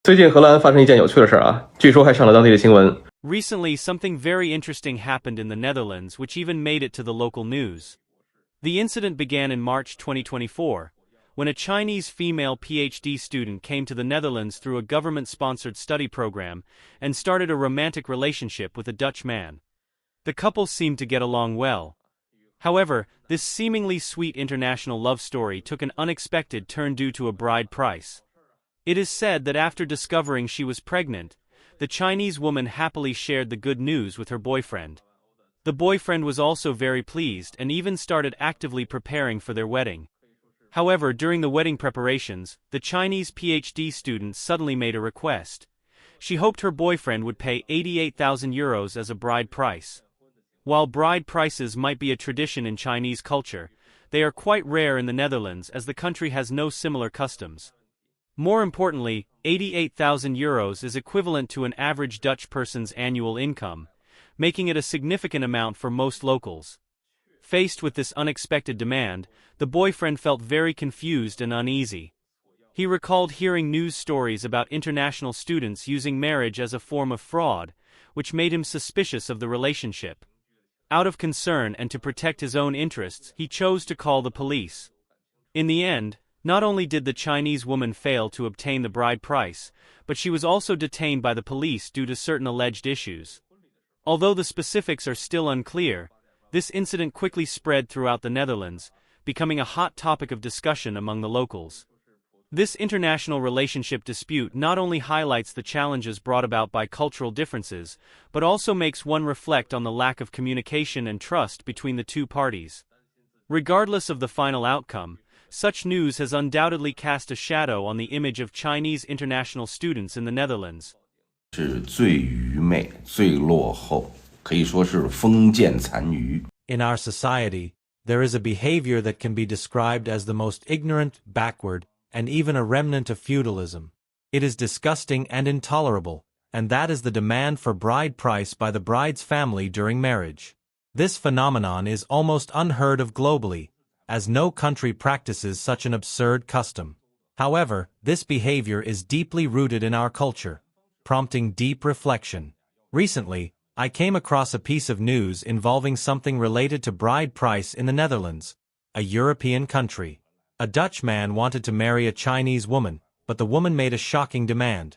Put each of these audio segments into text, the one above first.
最近荷兰发生一件有趣的事儿啊，据说还上了当地的新闻。Recently, something very interesting happened in the Netherlands, which even made it to the local news. The incident began in March 2024, when a Chinese female PhD student came to the Netherlands through a government-sponsored study program and started a romantic relationship with a Dutch man. The couple seemed to get along well. However, this seemingly sweet international love story took an unexpected turn due to a bride price. It is said that after discovering she was pregnant, the Chinese woman happily shared the good news with her boyfriend. The boyfriend was also very pleased and even started actively preparing for their wedding. However, during the wedding preparations, the Chinese PhD student suddenly made a request. She hoped her boyfriend would pay 88,000 euros as a bride price. While bride prices might be a tradition in Chinese culture, they are quite rare in the Netherlands as the country has no similar customs. More importantly, 88,000 euros is equivalent to an average Dutch person's annual income, making it a significant amount for most locals. Faced with this unexpected demand, the boyfriend felt very confused and uneasy. He recalled hearing news stories about international students using marriage as a form of fraud, which made him suspicious of the relationship. Out of concern and to protect his own interests, he chose to call the police. In the end, not only did the Chinese woman fail to obtain the bride price, but she was also detained by the police due to certain alleged issues. Although the specifics are still unclear, this incident quickly spread throughout the Netherlands, becoming a hot topic of discussion among the locals. This international relationship dispute not only highlights the challenges brought about by cultural differences, but also makes one reflect on the lack of communication and trust between the two parties. Regardless of the final outcome, such news has undoubtedly cast a shadow on the image of Chinese international students in the Netherlands. 是最愚昧、最落后，可以说是封建残余。In our society, there is a behavior that can be described as the most ignorant, backward, and even a remnant of feudalism. It is disgusting and intolerable, and that is the demand for bride price by the bride's family during marriage. This phenomenon is almost unheard of globally, as no country practices such an absurd custom. However, this behavior is deeply rooted in our culture, prompting deep reflection. Recently, I came across a piece of news involving something related to bride price in the Netherlands, a European country. A Dutch man wanted to marry a Chinese woman, but the woman made a shocking demand.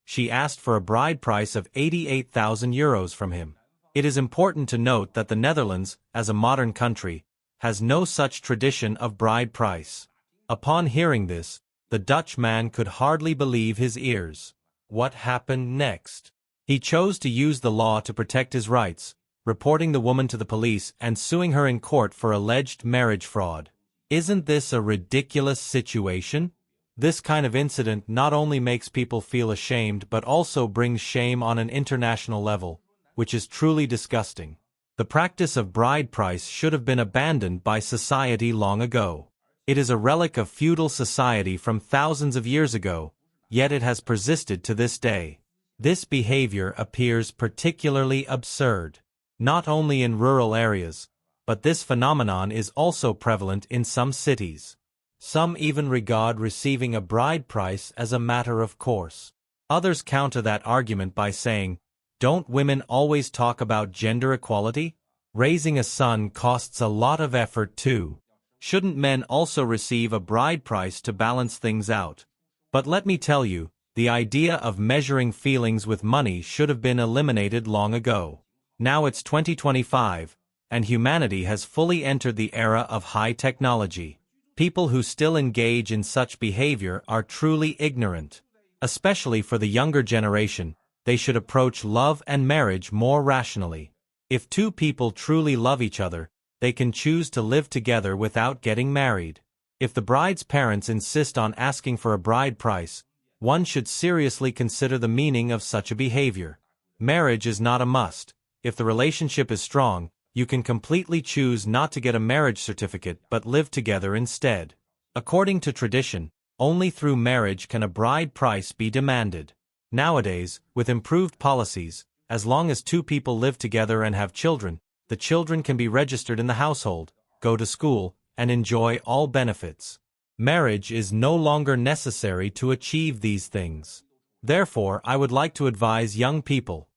She asked for a bride price of 88,000 euros from him. It is important to note that the Netherlands, as a modern country, has no such tradition of bride price. Upon hearing this, the Dutch man could hardly believe his ears. What happened next? He chose to use the law to protect his rights, reporting the woman to the police and suing her in court for alleged marriage fraud. Isn't this a ridiculous situation? This kind of incident not only makes people feel ashamed but also brings shame on an international level, which is truly disgusting. The practice of bride price should have been abandoned by society long ago. It is a relic of feudal society from thousands of years ago, yet it has persisted to this day. This behavior appears particularly absurd, not only in rural areas, but this phenomenon is also prevalent in some cities. Some even regard receiving a bride price as a matter of course. Others counter that argument by saying, "Don't women always talk about gender equality? Raising a son costs a lot of effort too. Shouldn't men also receive a bride price to balance things out?" But let me tell you, the idea of measuring feelings with money should have been eliminated long ago. Now it's 2025, and humanity has fully entered the era of high technology. People who still engage in such behavior are truly ignorant. Especially for the younger generation, they should approach love and marriage more rationally. If two people truly love each other, they can choose to live together without getting married. If the bride's parents insist on asking for a bride price, one should seriously consider the meaning of such a behavior. Marriage is not a must. If the relationship is strong, you can completely choose not to get a marriage certificate but live together instead. According to tradition, only through marriage can a bride price be demanded. Nowadays, with improved policies, as long as two people live together and have children, the children can be registered in the household, go to school, and enjoy all benefits. Marriage is no longer necessary to achieve these things. Therefore, I would like to advise young people,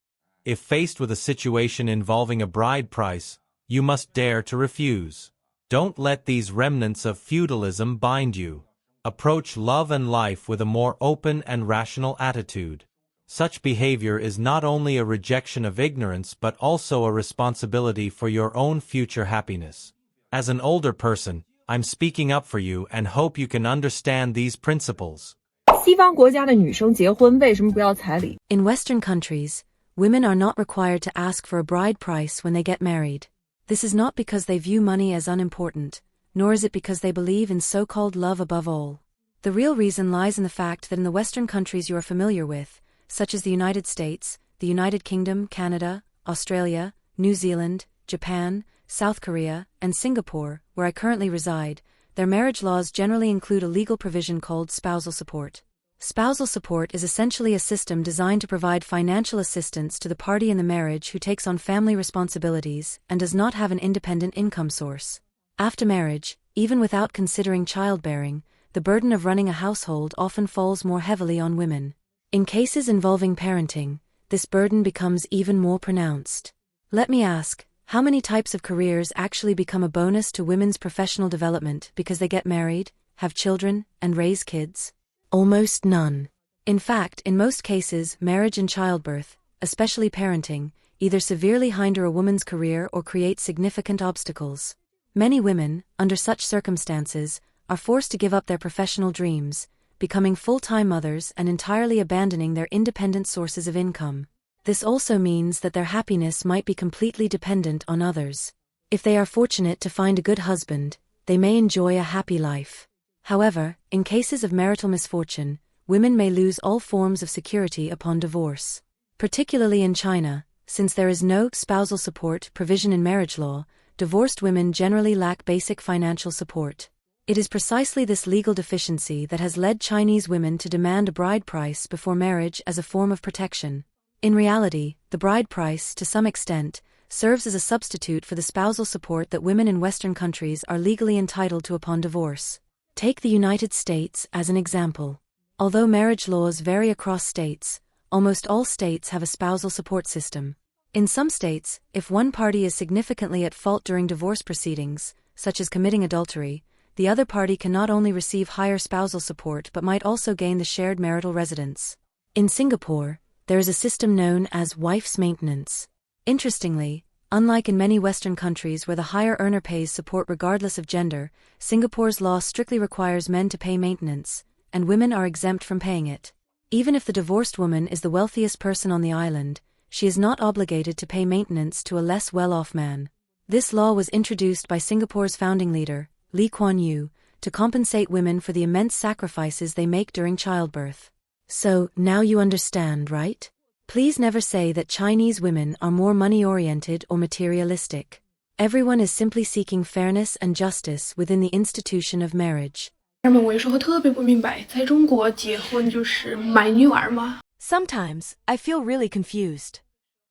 if faced with a situation involving a bride price, you must dare to refuse. Don't let these remnants of feudalism bind you. Approach love and life with a more open and rational attitude. Such behavior is not only a rejection of ignorance but also a responsibility for your own future happiness. As an older person, I'm speaking up for you and hope you can understand these principles. 西方国家的女生结婚为什么不要彩礼？ In Western countries, women are not required to ask for a bride price when they get married. This is not because they view money as unimportant, nor is it because they believe in so-called love above all. The real reason lies in the fact that in the Western countries you are familiar with, such as the United States, the United Kingdom, Canada, Australia, New Zealand, Japan, South Korea, and Singapore, where I currently reside, their marriage laws generally include a legal provision called spousal support. Spousal support is essentially a system designed to provide financial assistance to the party in the marriage who takes on family responsibilities and does not have an independent income source. After marriage, even without considering childbearing, the burden of running a household often falls more heavily on women. In cases involving parenting, this burden becomes even more pronounced. Let me ask, how many types of careers actually become a bonus to women's professional development because they get married, have children, and raise kids? Almost none. In fact, in most cases, marriage and childbirth, especially parenting, either severely hinder a woman's career or create significant obstacles. Many women, under such circumstances, are forced to give up their professional dreams, becoming full-time mothers and entirely abandoning their independent sources of income. This also means that their happiness might be completely dependent on others. If they are fortunate to find a good husband, they may enjoy a happy life. However, in cases of marital misfortune, women may lose all forms of security upon divorce. Particularly in China, since there is no spousal support provision in marriage law, divorced women generally lack basic financial support. It is precisely this legal deficiency that has led Chinese women to demand a bride price before marriage as a form of protection. In reality, the bride price, to some extent, serves as a substitute for the spousal support that women in Western countries are legally entitled to upon divorce. Take the United States as an example. Although marriage laws vary across states, almost all states have a spousal support system. In some states, if one party is significantly at fault during divorce proceedings, such as committing adultery, the other party can not only receive higher spousal support but might also gain the shared marital residence. In Singapore, there is a system known as wife's maintenance. Interestingly, unlike in many Western countries where the higher earner pays support regardless of gender, Singapore's law strictly requires men to pay maintenance, and women are exempt from paying it. Even if the divorced woman is the wealthiest person on the island, she is not obligated to pay maintenance to a less well-off man. This law was introduced by Singapore's founding leader, Lee Kuan Yew, to compensate women for the immense sacrifices they make during childbirth. So, now you understand, right? Please never say that Chinese women are more money-oriented or materialistic. Everyone is simply seeking fairness and justice within the institution of marriage. 我有时候特别不明白，在中国结婚就是买女儿吗？ Sometimes, I feel really confused.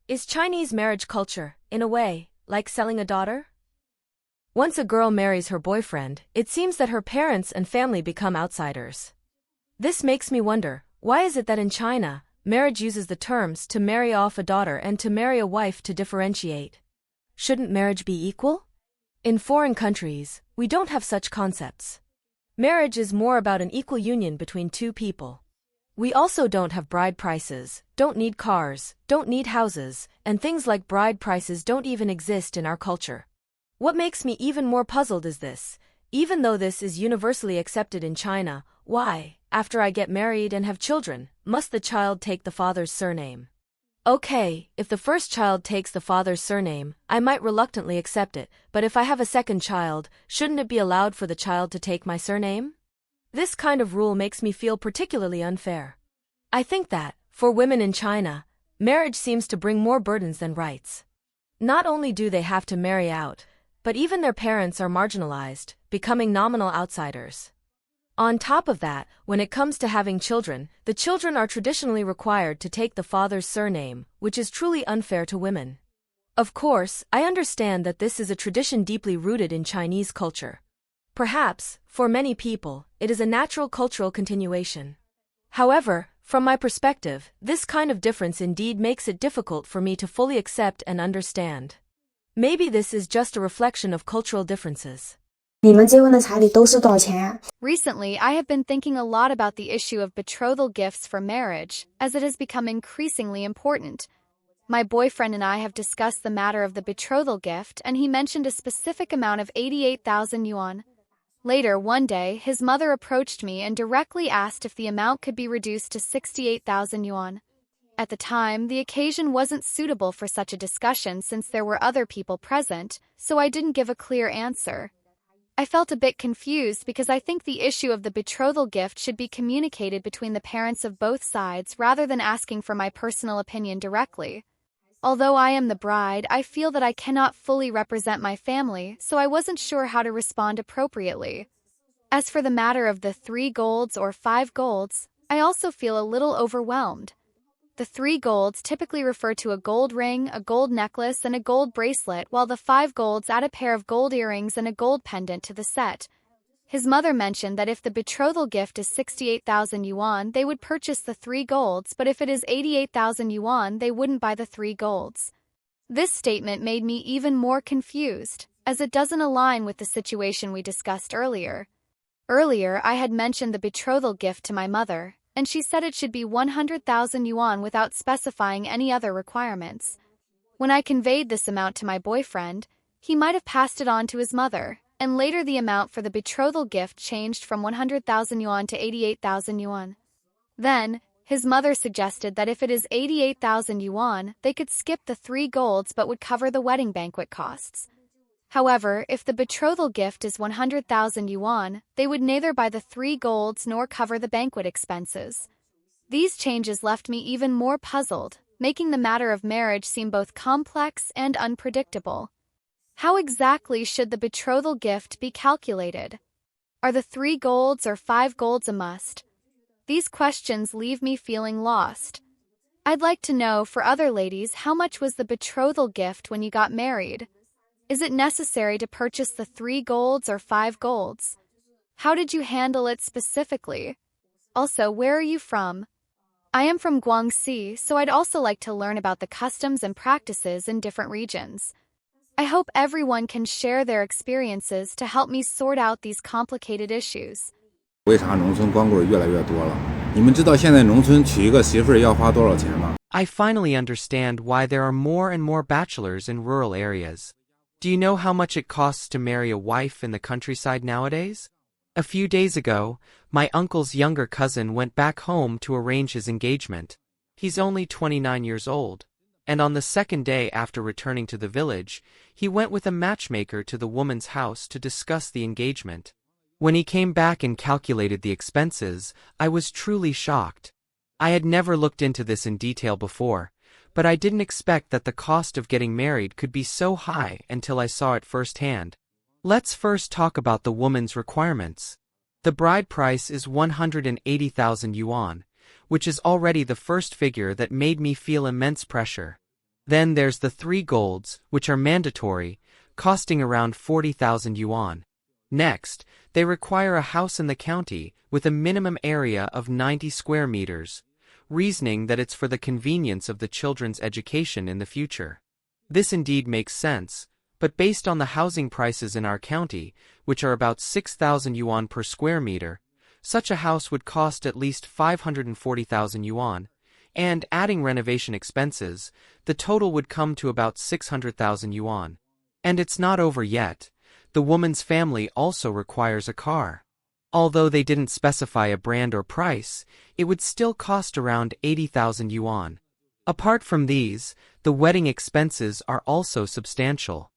Is Chinese marriage culture, in a way, like selling a daughter? Once a girl marries her boyfriend, it seems that her parents and family become outsiders. This makes me wonder, why is it that in China, marriage uses the terms to marry off a daughter and to marry a wife to differentiate? Shouldn't marriage be equal? In foreign countries, we don't have such concepts. Marriage is more about an equal union between two people. We also don't have bride prices, don't need cars, don't need houses, and things like bride prices don't even exist in our culture. What makes me even more puzzled is this: even though this is universally accepted in China, why, after I get married and have children, must the child take the father's surname? Okay, if the first child takes the father's surname, I might reluctantly accept it, but if I have a second child, shouldn't it be allowed for the child to take my surname? This kind of rule makes me feel particularly unfair. I think that, for women in China, marriage seems to bring more burdens than rights. Not only do they have to marry out, but even their parents are marginalized, becoming nominal outsiders. On top of that, when it comes to having children, the children are traditionally required to take the father's surname, which is truly unfair to women. Of course, I understand that this is a tradition deeply rooted in Chinese culture. Perhaps, for many people, it is a natural cultural continuation. However, From my perspective, this kind of difference indeed makes it difficult for me to fully accept and understand. Maybe this is just a reflection of cultural differences. 你们结婚的彩礼都是多少钱呀？ Recently, I have been thinking a lot about the issue of betrothal gifts for marriage, as it has become increasingly important. My boyfriend and I have discussed the matter of the betrothal gift, and he mentioned a specific amount of 88,000 yuan. Later, one day, his mother approached me and directly asked if the amount could be reduced to 68,000 yuan. At the time, the occasion wasn't suitable for such a discussion since there were other people present, so I didn't give a clear answer. I felt a bit confused because I think the issue of the betrothal gift should be communicated between the parents of both sides rather than asking for my personal opinion directly. Although I am the bride, I feel that I cannot fully represent my family, so I wasn't sure how to respond appropriately. As for the matter of the 3 golds or 5 golds, I also feel a little overwhelmed. The 3 golds typically refer to a gold ring, a gold necklace, and a gold bracelet, while the 5 golds add a pair of gold earrings and a gold pendant to the set. His mother mentioned that if the betrothal gift is 68,000 yuan, they would purchase the 3 golds, but if it is 88,000 yuan, they wouldn't buy the 3 golds. This statement made me even more confused, as it doesn't align with the situation we discussed earlier. Earlier, I had mentioned the betrothal gift to my mother, and she said it should be 100,000 yuan without specifying any other requirements. When I conveyed this amount to my boyfriend, he might have passed it on to his mother, and later the amount for the betrothal gift changed from 100,000 yuan to 88,000 yuan. Then, his mother suggested that if it is 88,000 yuan, they could skip the 3 golds but would cover the wedding banquet costs. However, if the betrothal gift is 100,000 yuan, they would neither buy the 3 golds nor cover the banquet expenses. These changes left me even more puzzled, making the matter of marriage seem both complex and unpredictable. How exactly should the betrothal gift be calculated? Are the 3 golds or 5 golds a must? These questions leave me feeling lost. I'd like to know, for other ladies, how much was the betrothal gift when you got married? Is it necessary to purchase the 3 golds or 5 golds? How did you handle it specifically? Also, where are you from? I am from Guangxi, so I'd also like to learn about the customs and practices in different regions. I hope everyone can share their experiences to help me sort out these complicated issues. 为啥农村光棍越来越多了？你们知道现在农村娶一个媳妇儿要花多少钱吗？ I finally understand why there are more and more bachelors in rural areas. Do you know how much it costs to marry a wife in the countryside nowadays? A few days ago, my uncle's younger cousin went back home to arrange his engagement. He's only 29 years old. And on the second day after returning to the village, he went with a matchmaker to the woman's house to discuss the engagement. When he came back and calculated the expenses, I was truly shocked. I had never looked into this in detail before, but I didn't expect that the cost of getting married could be so high until I saw it firsthand. Let's first talk about the woman's requirements. The bride price is 180,000 yuan, which is already the first figure that made me feel immense pressure. Then there's the 3 golds, which are mandatory, costing around 40,000 yuan. Next, they require a house in the county with a minimum area of 90 square meters, reasoning that it's for the convenience of the children's education in the future. This indeed makes sense, but based on the housing prices in our county, which are about 6,000 yuan per square meter, such a house would cost at least 540,000 yuan, and adding renovation expenses, the total would come to about 600,000 yuan. And it's not over yet. The woman's family also requires a car. Although they didn't specify a brand or price, it would still cost around 80,000 yuan. Apart from these, the wedding expenses are also substantial.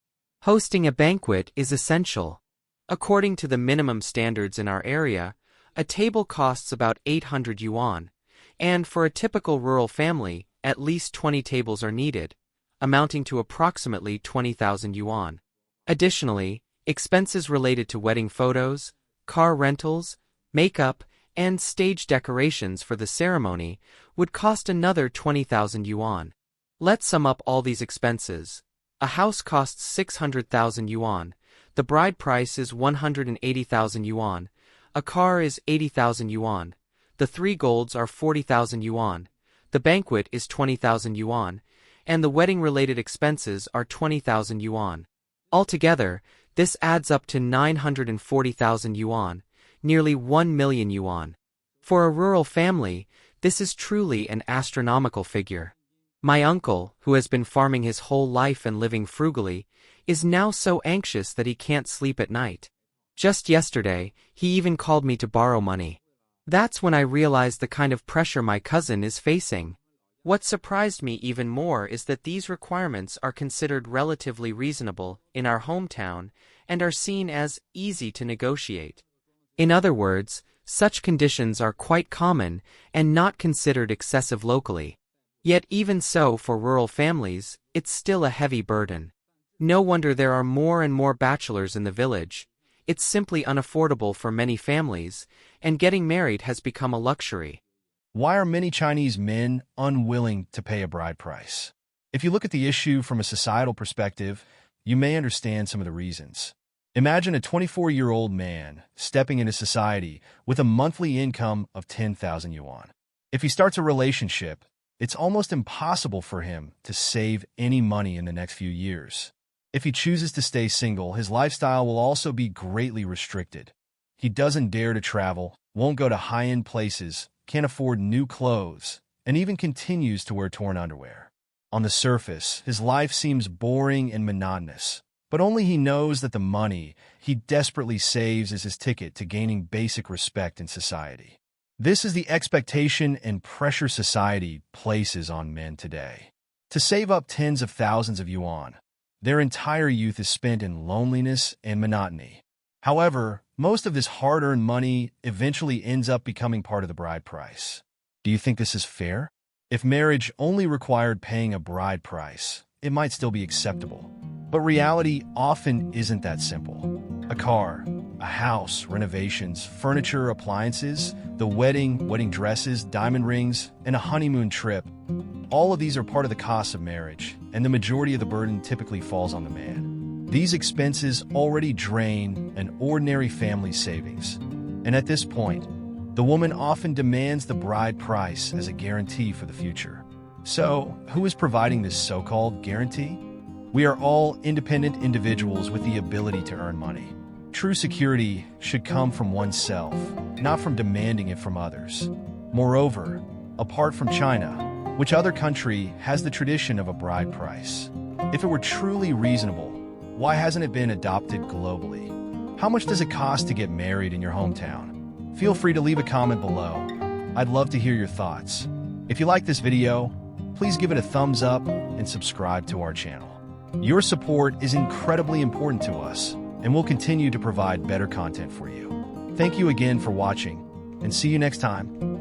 Hosting a banquet is essential. According to the minimum standards in our area, a table costs about 800 yuan, and for a typical rural family, at least 20 tables are needed, amounting to approximately 20,000 yuan. Additionally, expenses related to wedding photos, car rentals, makeup, and stage decorations for the ceremony would cost another 20,000 yuan. Let's sum up all these expenses. A house costs 600,000 yuan, the bride price is 180,000 yuan, a car is 80,000 yuan, The 3 golds are 40,000 yuan, the banquet is 20,000 yuan, and the wedding-related expenses are 20,000 yuan. Altogether, this adds up to 940,000 yuan, nearly 1 million yuan. For a rural family, this is truly an astronomical figure. My uncle, who has been farming his whole life and living frugally, is now so anxious that he can't sleep at night. Just yesterday, he even called me to borrow money. That's when I realized the kind of pressure my cousin is facing. What surprised me even more is that these requirements are considered relatively reasonable in our hometown and are seen as easy to negotiate. In other words, such conditions are quite common and not considered excessive locally. Yet even so, for rural families, it's still a heavy burden. No wonder there are more and more bachelors in the village. It's simply unaffordable for many families, and getting married has become a luxury. Why are many Chinese men unwilling to pay a bride price? If you look at the issue from a societal perspective, you may understand some of the reasons. Imagine a 24-year-old man stepping into society with a monthly income of 10,000 yuan. If he starts a relationship, it's almost impossible for him to save any money in the next few years. If he chooses to stay single, his lifestyle will also be greatly restricted. He doesn't dare to travel, won't go to high-end places, can't afford new clothes, and even continues to wear torn underwear. On the surface, his life seems boring and monotonous, but only he knows that the money he desperately saves is his ticket to gaining basic respect in society. This is the expectation and pressure society places on men today. To save up tens of thousands of yuan, their entire youth is spent in loneliness and monotony. However, most of this hard-earned money eventually ends up becoming part of the bride price. Do you think this is fair? If marriage only required paying a bride price, it might still be acceptable. But reality often isn't that simple. A car, a house, renovations, furniture, appliances, the wedding dresses, diamond rings, and a honeymoon trip. All of these are part of the cost of marriage, and the majority of the burden typically falls on the man. These expenses already drain an ordinary family's savings. And at this point, the woman often demands the bride price as a guarantee for the future. So, who is providing this so-called guarantee? We are all independent individuals with the ability to earn money. True security should come from oneself, not from demanding it from others. Moreover, apart from China, which other country has the tradition of a bride price? If it were truly reasonable, why hasn't it been adopted globally? How much does it cost to get married in your hometown? Feel free to leave a comment below. I'd love to hear your thoughts. If you like this video, please give it a thumbs up and subscribe to our channel. Your support is incredibly important to us, and we'll continue to provide better content for you. Thank you again for watching, and see you next time.